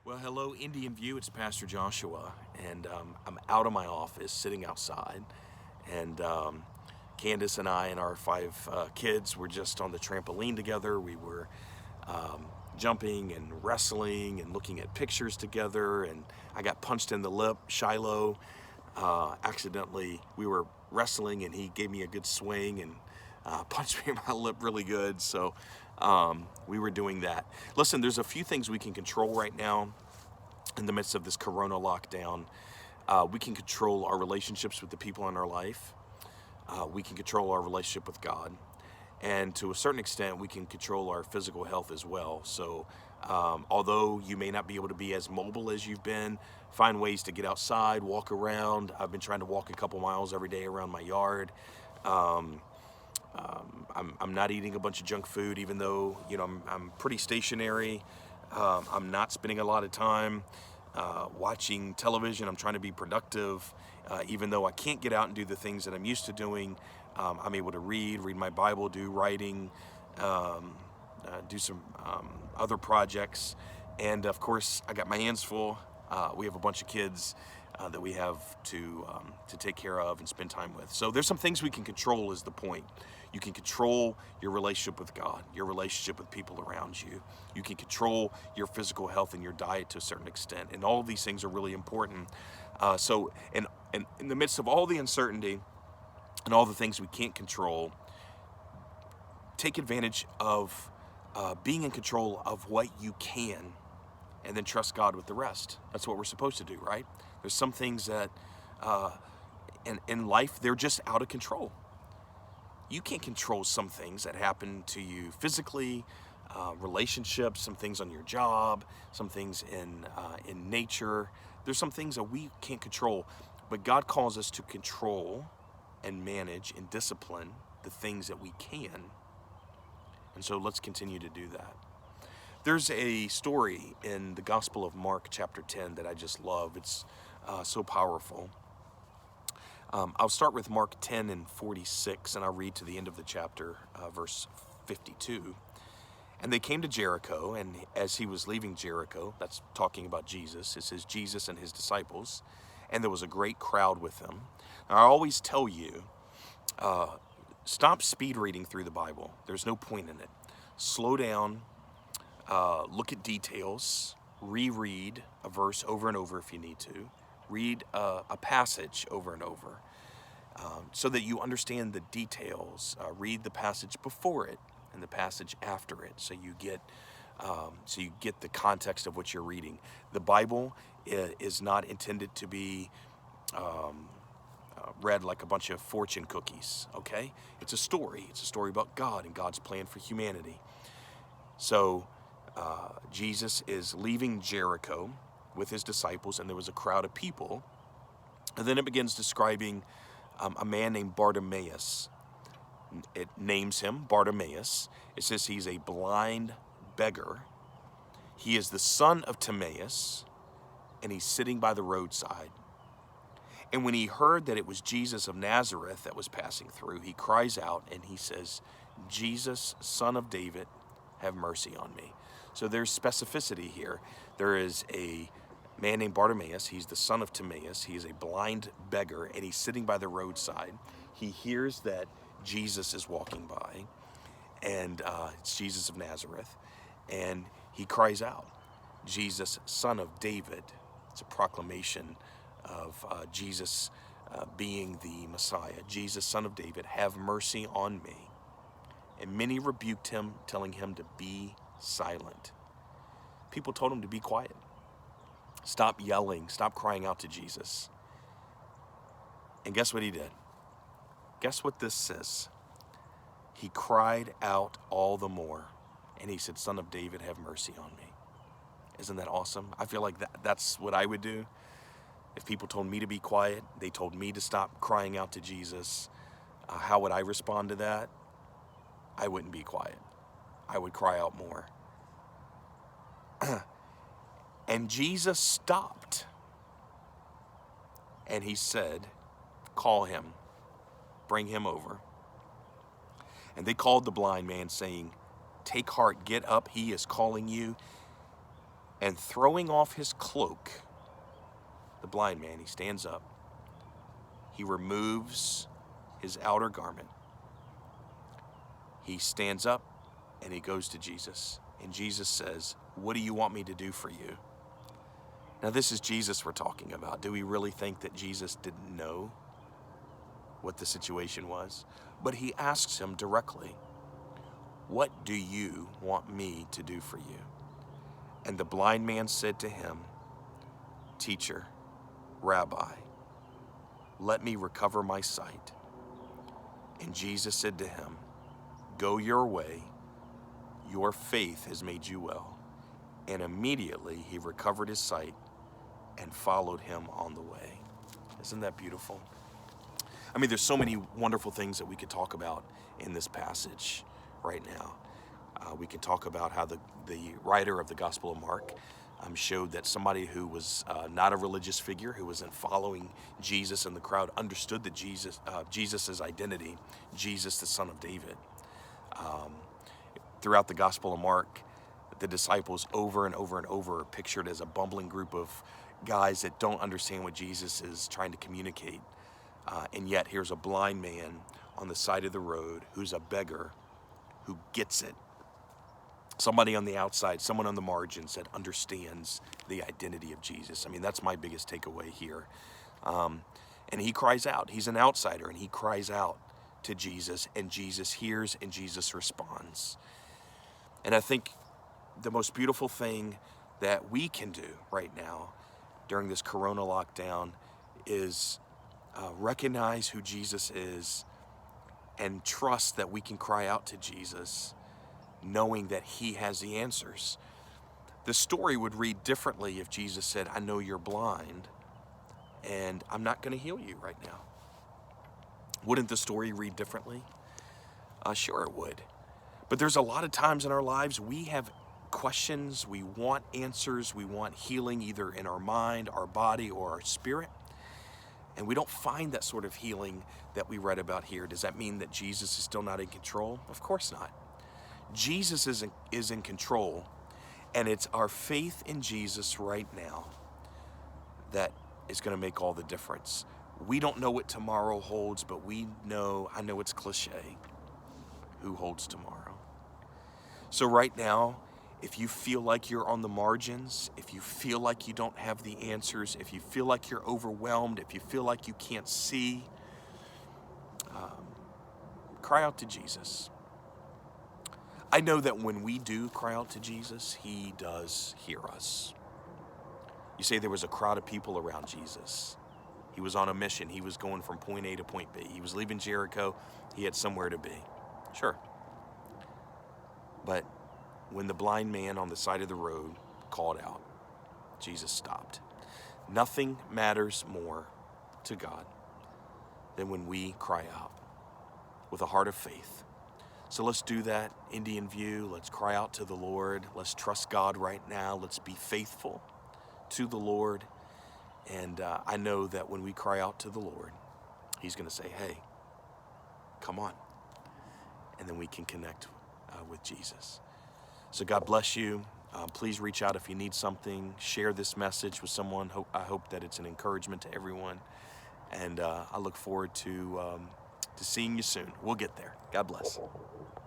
Well, hello, Indian View. It's Pastor Joshua, and I'm out of my office, sitting outside, and Candace and I and our five kids were just on the trampoline together. We were jumping and wrestling and looking at pictures together, and I got punched in the lip. Shiloh accidentally, we were wrestling, and he gave me a good swing and punched me in my lip really good. So we were doing that. Listen, there's a few things we can control right now in the midst of this corona lockdown. We can control our relationships with the people in our life. We can control our relationship with God. And to a certain extent, we can control our physical health as well. So although you may not be able to be as mobile as you've been, find ways to get outside, walk around. I've been trying to walk a couple miles every day around my yard. I'm not eating a bunch of junk food, even though I'm pretty stationary. I'm not spending a lot of time watching television. I'm trying to be productive, even though I can't get out and do the things that I'm used to doing. I'm able to read my Bible, do writing, do some other projects, and of course, I got my hands full. We have a bunch of kids that we have to take care of and spend time with. So there's some things we can control is the point. You can control your relationship with God, your relationship with people around you. You can control your physical health and your diet to a certain extent. And all of these things are really important. So in the midst of all the uncertainty and all the things we can't control, take advantage of being in control of what you can, and then trust God with the rest. That's what we're supposed to do, right? There's some things that in life, they're just out of control. You can't control some things that happen to you physically, relationships, some things on your job, some things in nature. There's some things that we can't control, but God calls us to control and manage and discipline the things that we can. And so let's continue to do that. There's a story in the Gospel of Mark chapter 10 that I just love. It's so powerful. I'll start with Mark 10 and 46, and I'll read to the end of the chapter, verse 52. And they came to Jericho, and as he was leaving Jericho, that's talking about Jesus, it says Jesus and his disciples, and there was a great crowd with them. Now, I always tell you, stop speed reading through the Bible. There's no point in it. Slow down, look at details, reread a verse over and over if you need to. Read a passage over and over so that you understand the details. Read the passage before it and the passage after it, so you get the context of what you're reading. The Bible is not intended to be read like a bunch of fortune cookies. Okay, it's a story. It's a story about God and God's plan for humanity. So Jesus is leaving Jericho with his disciples, and there was a crowd of people. And then it begins describing a man named Bartimaeus. It names him Bartimaeus. It says he's a blind beggar. He is the son of Timaeus, and he's sitting by the roadside. And when he heard that it was Jesus of Nazareth that was passing through, he cries out and he says, "Jesus, son of David, have mercy on me." So there's specificity here. There is a man named Bartimaeus. He's the son of Timaeus. He is a blind beggar, and he's sitting by the roadside. He hears that Jesus is walking by, and it's Jesus of Nazareth, and he cries out, "Jesus, son of David." It's a proclamation of Jesus being the Messiah. "Jesus, son of David, have mercy on me." And many rebuked him, telling him to be silent. People told him to be quiet. Stop yelling. Stop crying out to Jesus. And guess what he did? Guess what this says? He cried out all the more, and he said, "Son of David, have mercy on me." Isn't that awesome? I feel like that's what I would do. If people told me to be quiet, they told me to stop crying out to Jesus, how would I respond to that? I wouldn't be quiet. I would cry out more. And Jesus stopped, and he said, "Call him, bring him over." And they called the blind man, saying, "Take heart, get up, he is calling you." And throwing off his cloak, the blind man, he stands up. He removes his outer garment. He stands up and he goes to Jesus. And Jesus says, "What do you want me to do for you?" Now, this is Jesus we're talking about. Do we really think that Jesus didn't know what the situation was? But he asks him directly, "What do you want me to do for you?" And the blind man said to him, "Teacher, Rabbi, let me recover my sight." And Jesus said to him, "Go your way, your faith has made you well." And immediately he recovered his sight and followed him on the way. Isn't that beautiful? I mean, there's so many wonderful things that we could talk about in this passage right now. We can talk about how the writer of the Gospel of Mark showed that somebody who was not a religious figure, who wasn't following Jesus in the crowd, understood that Jesus's identity, Jesus, the son of David. Throughout the Gospel of Mark, the disciples over and over and over are pictured as a bumbling group of guys that don't understand what Jesus is trying to communicate. And yet here's a blind man on the side of the road who's a beggar who gets it. Somebody on the outside, someone on the margins that understands the identity of Jesus. I mean, that's my biggest takeaway here. And he cries out. He's an outsider, and he cries out to Jesus, and Jesus hears, and Jesus responds. And I think the most beautiful thing that we can do right now during this Corona lockdown is recognize who Jesus is and trust that we can cry out to Jesus, knowing that he has the answers. The story would read differently if Jesus said, "I know you're blind, and I'm not going to heal you right now." Wouldn't the story read differently? Sure it would. But there's a lot of times in our lives we have questions, we want answers, we want healing either in our mind, our body, or our spirit. And we don't find that sort of healing that we read about here. Does that mean that Jesus is still not in control? Of course not. Jesus is in control, and it's our faith in Jesus right now that is going to make all the difference. We don't know what tomorrow holds, but I know it's cliche, who holds tomorrow. So right now, if you feel like you're on the margins, if you feel like you don't have the answers, if you feel like you're overwhelmed, if you feel like you can't see, cry out to Jesus. I know that when we do cry out to Jesus, he does hear us. You say there was a crowd of people around Jesus. He was on a mission. He was going from point A to point B. He was leaving Jericho. He had somewhere to be. Sure. But when the blind man on the side of the road called out, Jesus stopped. Nothing matters more to God than when we cry out with a heart of faith. So let's do that, Indian View. Let's cry out to the Lord. Let's trust God right now. Let's be faithful to the Lord. And I know that when we cry out to the Lord, he's going to say, "Hey, come on." And then we can connect with Jesus. So God bless you. Please reach out if you need something. Share this message with someone. I hope that it's an encouragement to everyone. And I look forward to seeing you soon. We'll get there. God bless.